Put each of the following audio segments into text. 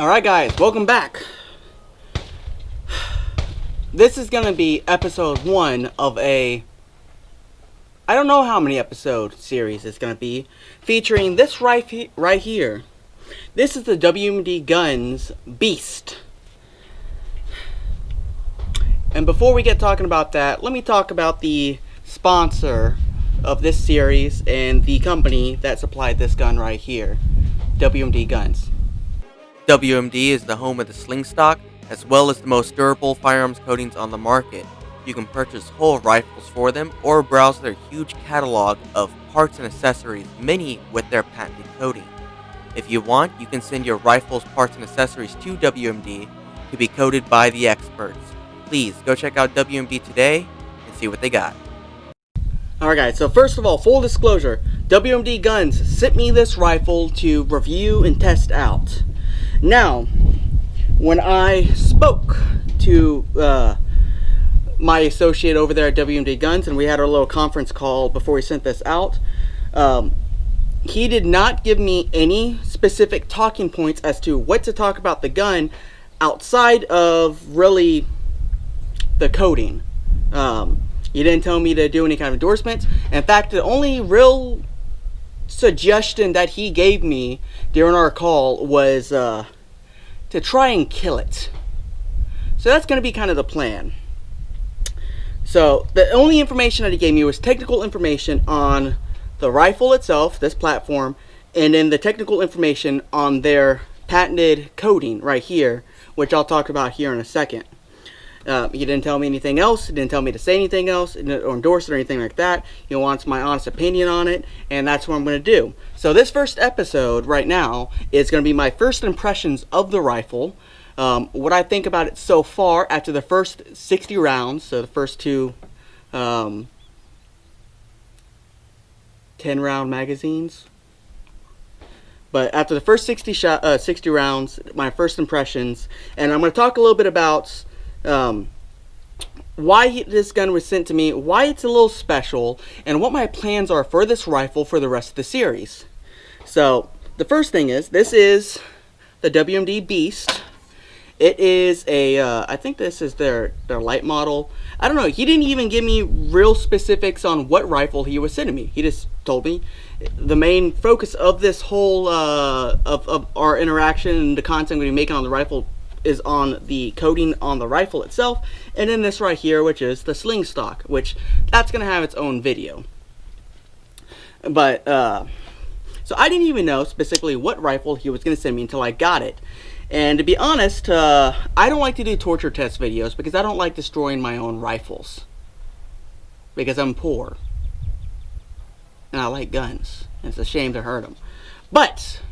Alright guys, welcome back. This is going to be episode 1 of I don't know how many episode series it's going to be, featuring this right here. This is the WMD Guns Beast. And before we get talking about that, let me talk about the sponsor of this series and the company that supplied this gun right here, WMD Guns. WMD is the home of the sling stock, as well as the most durable firearms coatings on the market. You can purchase whole rifles for them or browse their huge catalog of parts and accessories, many with their patented coating. If you want, you can send your rifles, parts, and accessories to WMD to be coated by the experts. Please go check out WMD today and see what they got. Alright guys, so first of all, full disclosure, WMD Guns sent me this rifle to review and test out. Now, when I spoke to my associate over there at WMD Guns, and we had our little conference call before we sent this out, he did not give me any specific talking points as to what to talk about the gun outside of really the coating. He didn't tell me to do any kind of endorsements. In fact, the only real suggestion that he gave me during our call was to try and kill it. So that's going to be kind of the plan. So the only information that he gave me was technical information on the rifle itself, this platform, and then the technical information on their patented coating right here, which I'll talk about here in a second. He didn't tell me anything else. He didn't tell me to say anything else or endorse it or anything like that. He wants my honest opinion on it, and that's what I'm going to do. So this first episode right now is going to be my first impressions of the rifle, what I think about it so far after the first 60 rounds, so the first two 10-round magazines. But after the first 60 rounds, my first impressions, and I'm going to talk a little bit about why this gun was sent to me, why it's a little special, and what my plans are for this rifle for the rest of the series. So the first thing is, this is the WMD Beast. It is a I think this is their light model. I don't know, he didn't even give me real specifics on what rifle he was sending me. He just told me the main focus of this whole of our interaction and the content we're making on the rifle is on the coating on the rifle itself, and then this right here, which is the sling stock, which that's gonna have its own video. But so I didn't even know specifically what rifle he was gonna send me until I got it. And to be honest, I don't like to do torture test videos because I don't like destroying my own rifles, because I'm poor and I like guns and it's a shame to hurt them. But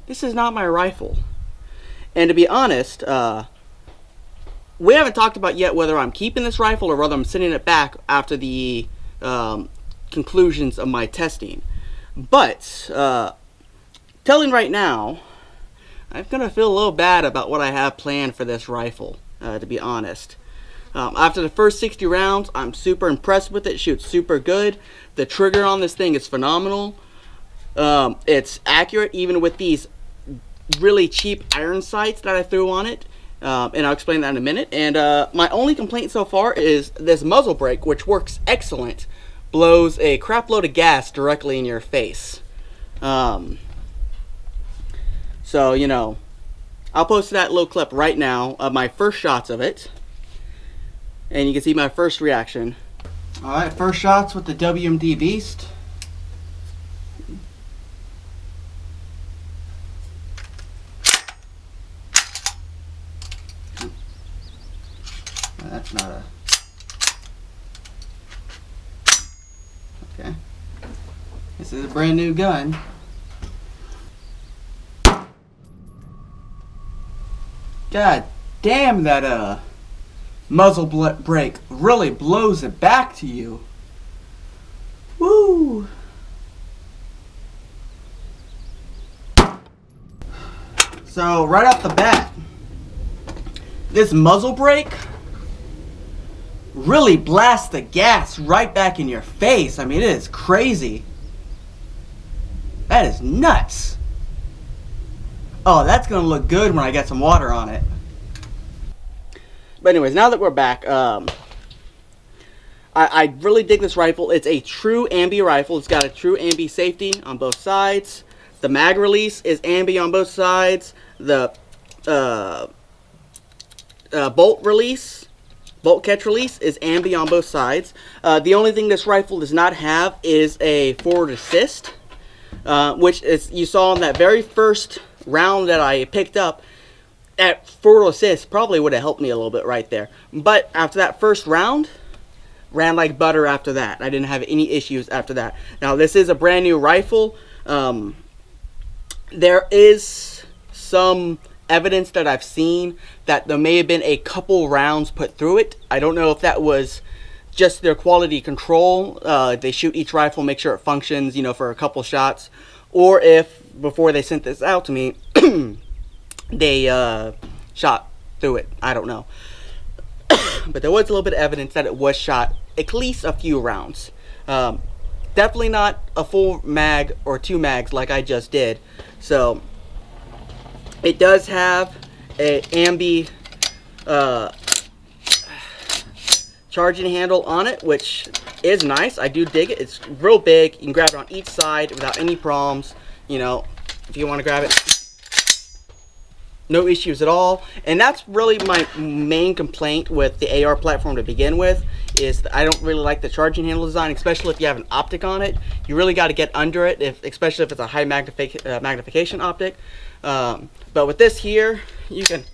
this is not my rifle. And to be honest, we haven't talked about yet whether I'm keeping this rifle or whether I'm sending it back after the conclusions of my testing. But, telling right now, I'm going to feel a little bad about what I have planned for this rifle, to be honest. After the first 60 rounds, I'm super impressed with it. It shoots super good. The trigger on this thing is phenomenal. It's accurate even with these really cheap iron sights that I threw on it, and I'll explain that in a minute. And my only complaint so far is this muzzle brake, which works excellent, blows a crap load of gas directly in your face. So you know, I'll post that little clip right now of my first shots of it, and you can see my first reaction. Alright, first shots with the WMD Beast. That's not a... Okay. This is a brand new gun. God damn, that muzzle brake really blows it back to you. Woo! So right off the bat, this muzzle brake really blasts the gas right back in your face. I mean, it is crazy. That is nuts. Oh, that's gonna look good when I get some water on it. But anyways, now that we're back, I really dig this rifle. It's a true AMBI rifle. It's got a true AMBI safety on both sides. The mag release is AMBI on both sides. The bolt catch release is AMBI on both sides. The only thing this rifle does not have is a forward assist, which is, you saw in that very first round that I picked up. That forward assist probably would have helped me a little bit right there. But after that first round, ran like butter after that. I didn't have any issues after that. Now, this is a brand new rifle. There is some evidence that I've seen that there may have been a couple rounds put through it. I don't know if that was just their quality control. They shoot each rifle, make sure it functions, you know, for a couple shots. Or if, before they sent this out to me, they shot through it. I don't know. But there was a little bit of evidence that it was shot at least a few rounds. Definitely not a full mag or 2 mags like I just did. So it does have a AMBI charging handle on it, which is nice. I do dig it. It's real big. You can grab it on each side without any problems. You know, if you want to grab it, no issues at all. And that's really my main complaint with the AR platform to begin with, is that I don't really like the charging handle design, especially if you have an optic on it. You really got to get under it, especially if it's a high magnification optic. But with this here, you don't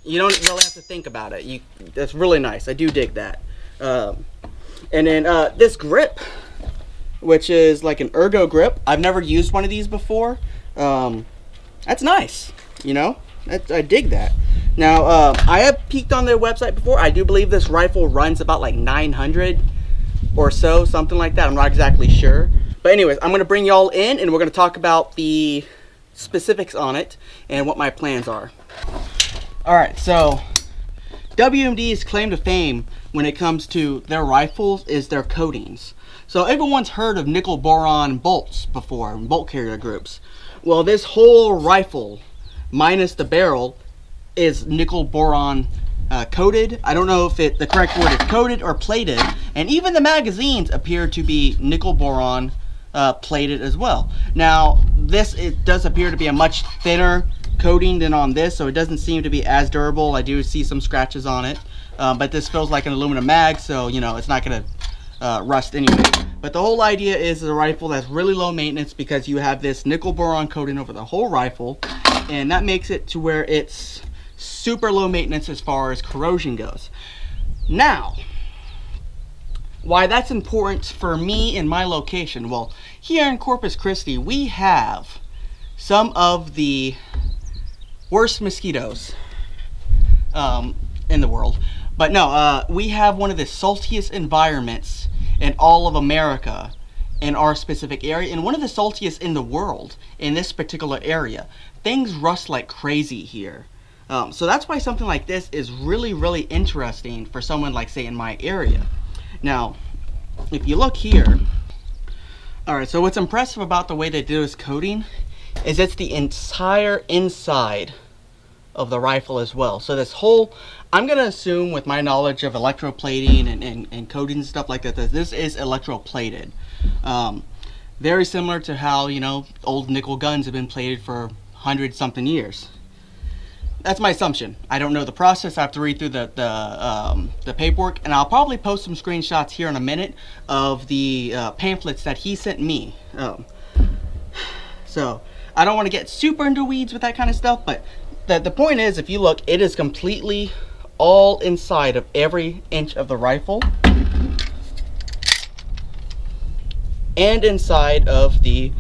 really have to think about it. That's really nice. I do dig that. And then this grip, which is like an ergo grip. I've never used one of these before. That's nice, you know. I dig that. Now, I have peeked on their website before. I do believe this rifle runs about like 900 or so, something like that. I'm not exactly sure. But anyways, I'm going to bring y'all in, and we're going to talk about the specifics on it and what my plans are. Alright, so WMD's claim to fame when it comes to their rifles is their coatings. So everyone's heard of nickel boron bolts before, bolt carrier groups. Well, this whole rifle, minus the barrel, is nickel boron coated. I don't know if the correct word is coated or plated. And even the magazines appear to be nickel boron plated as well. Now, it does appear to be a much thinner coating than on this, so it doesn't seem to be as durable. I do see some scratches on it. But this feels like an aluminum mag, so, you know, it's not going to rust anyway. But the whole idea is a rifle that's really low maintenance because you have this nickel boron coating over the whole rifle, and that makes it to where it's super low maintenance as far as corrosion goes. Now, why that's important for me in my location? Well, here in Corpus Christi, we have some of the worst mosquitoes in the world. But no, we have one of the saltiest environments in all of America in our specific area, and one of the saltiest in the world in this particular area. Things rust like crazy here. So that's why something like this is really, really interesting for someone like, say, in my area. Now, if you look here, alright, so what's impressive about the way they do this coating is it's the entire inside of the rifle as well. So this whole, I'm going to assume with my knowledge of electroplating and coating and stuff like that, this is electroplated. Very similar to how, you know, old nickel guns have been plated for 100-something years. That's my assumption. I don't know the process. I have to read through the paperwork, and I'll probably post some screenshots here in a minute of the pamphlets that he sent me. So I don't want to get super into weeds with that kind of stuff, but the point is, if you look, it is completely all inside of every inch of the rifle and inside of the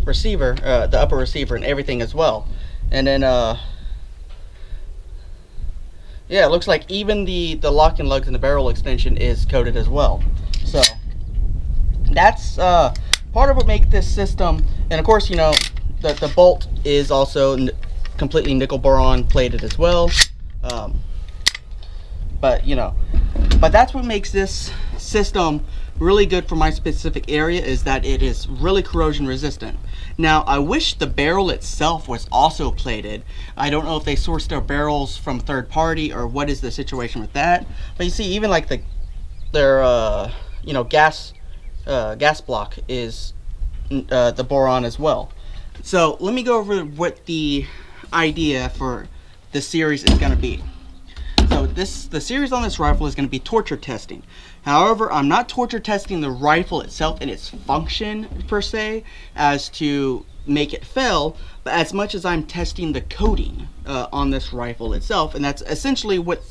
receiver, the upper receiver, and everything as well. And then yeah, it looks like even the locking lugs and the barrel extension is coated as well. So that's part of what makes this system. And of course, you know, the bolt is also completely nickel boron plated as well. But you know, but that's what makes this system really good for my specific area is that it is really corrosion resistant. Now, I wish the barrel itself was also plated. I don't know if they sourced their barrels from third party or what is the situation with that. But you see, even like their you know, gas block is the boron as well. So let me go over what the idea for this series is going to be. So the series on this rifle is going to be torture testing. However, I'm not torture testing the rifle itself and its function per se as to make it fail, but as much as I'm testing the coating on this rifle itself. And that's essentially what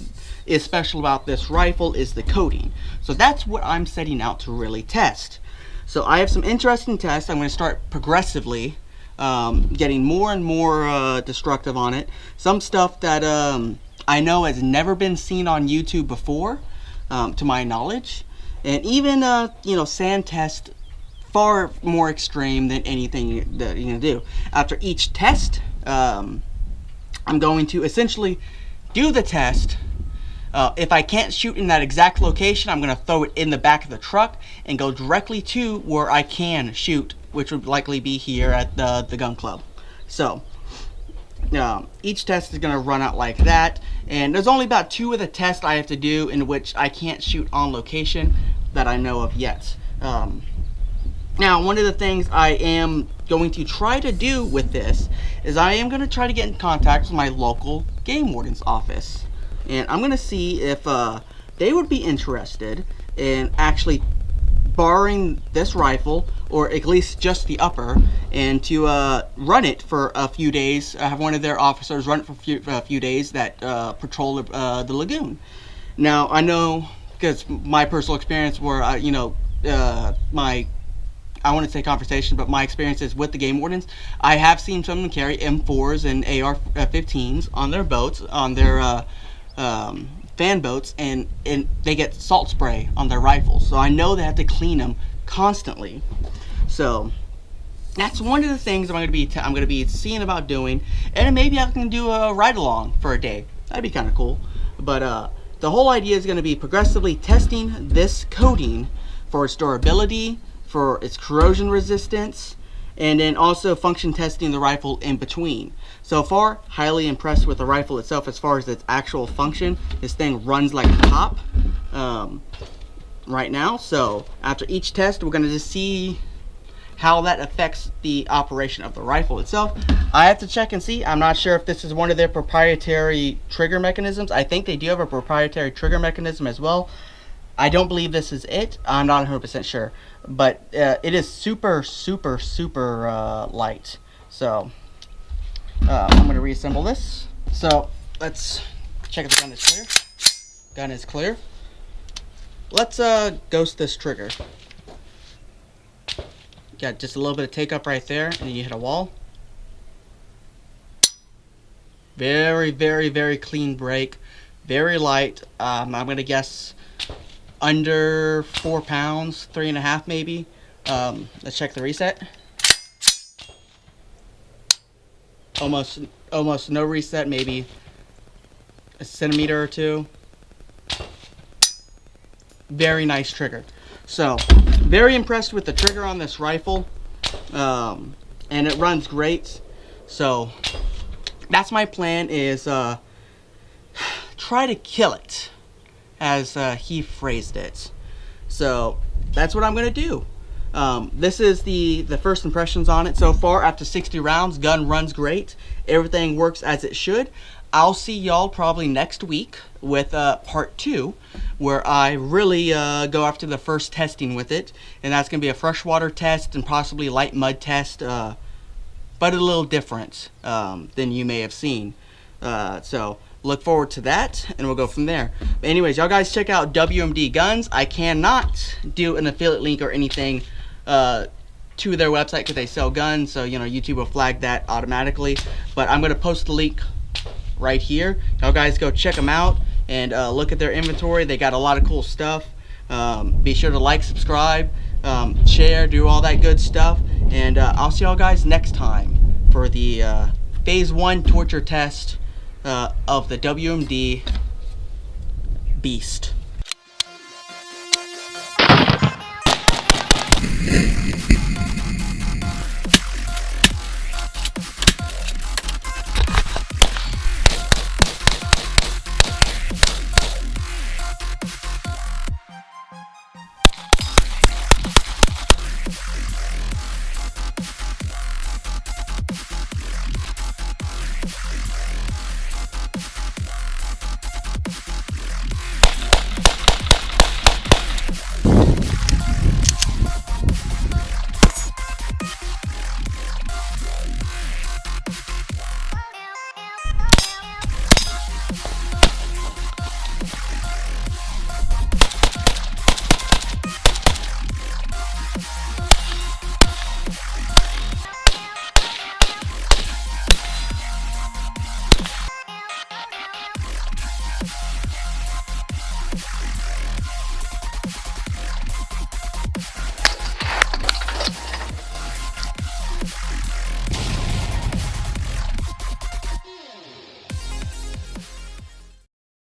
is special about this rifle, is the coating. So that's what I'm setting out to really test. So I have some interesting tests. I'm going to start progressively getting more and more destructive on it. Some stuff that I know has never been seen on YouTube before, to my knowledge, and even you know, sand test far more extreme than anything that you can do. After each test, I'm going to essentially do the test. If I can't shoot in that exact location, I'm going to throw it in the back of the truck and go directly to where I can shoot, which would likely be here at the gun club. So each test is going to run out like that, and there's only about 2 of the tests I have to do in which I can't shoot on location that I know of yet. Now, one of the things I am going to try to do with this is I am going to try to get in contact with my local game warden's office, and I'm going to see if they would be interested in actually borrowing this rifle, or at least just the upper, and to run it for a few days. Have one of their officers run it for a few days that patrol the lagoon. Now, I know, because my personal experience where, you know, I want to say conversation, but my experiences with the game wardens, I have seen some of them carry M4s and AR-15s on their boats, on their fan boats, and they get salt spray on their rifles. So I know they have to clean them constantly. So that's one of the things I'm going to be seeing about doing, and maybe I can do a ride along for a day. That'd be kind of cool. But the whole idea is going to be progressively testing this coating for its durability, for its corrosion resistance, and then also function testing the rifle in between. So far, highly impressed with the rifle itself as far as its actual function. This thing runs like a top right now. So after each test, we're going to just see how that affects the operation of the rifle itself. I have to check and see. I'm not sure if this is one of their proprietary trigger mechanisms. I think they do have a proprietary trigger mechanism as well. I don't believe this is it. I'm not 100% sure. But it is super, super, super light. So I'm going to reassemble this. So let's check if the gun is clear. Gun is clear. Let's ghost this trigger. Got just a little bit of take up right there, and then you hit a wall. Very, very, very clean break. Very light. I'm going to guess under 4 pounds, 3.5 maybe. Let's check the reset. Almost no reset, maybe a centimeter or 2. Very nice trigger. So very impressed with the trigger on this rifle, and it runs great. So that's my plan, is try to kill it, as he phrased it. So that's what I'm going to do. This is the first impressions on it so far. After 60 rounds, gun runs great. Everything works as it should. I'll see y'all probably next week with part 2, where I really go after the first testing with it. And that's going to be a freshwater test and possibly light mud test, but a little different than you may have seen. So look forward to that, and we'll go from there. But anyways, y'all guys check out WMD Guns. I cannot do an affiliate link or anything to their website because they sell guns, so you know, YouTube will flag that automatically. But I'm going to post the link right here. Y'all guys go check them out and look at their inventory. They got a lot of cool stuff. Be sure to like, subscribe, share, do all that good stuff, and I'll see y'all guys next time for the phase 1 torture test of the WMD Beast.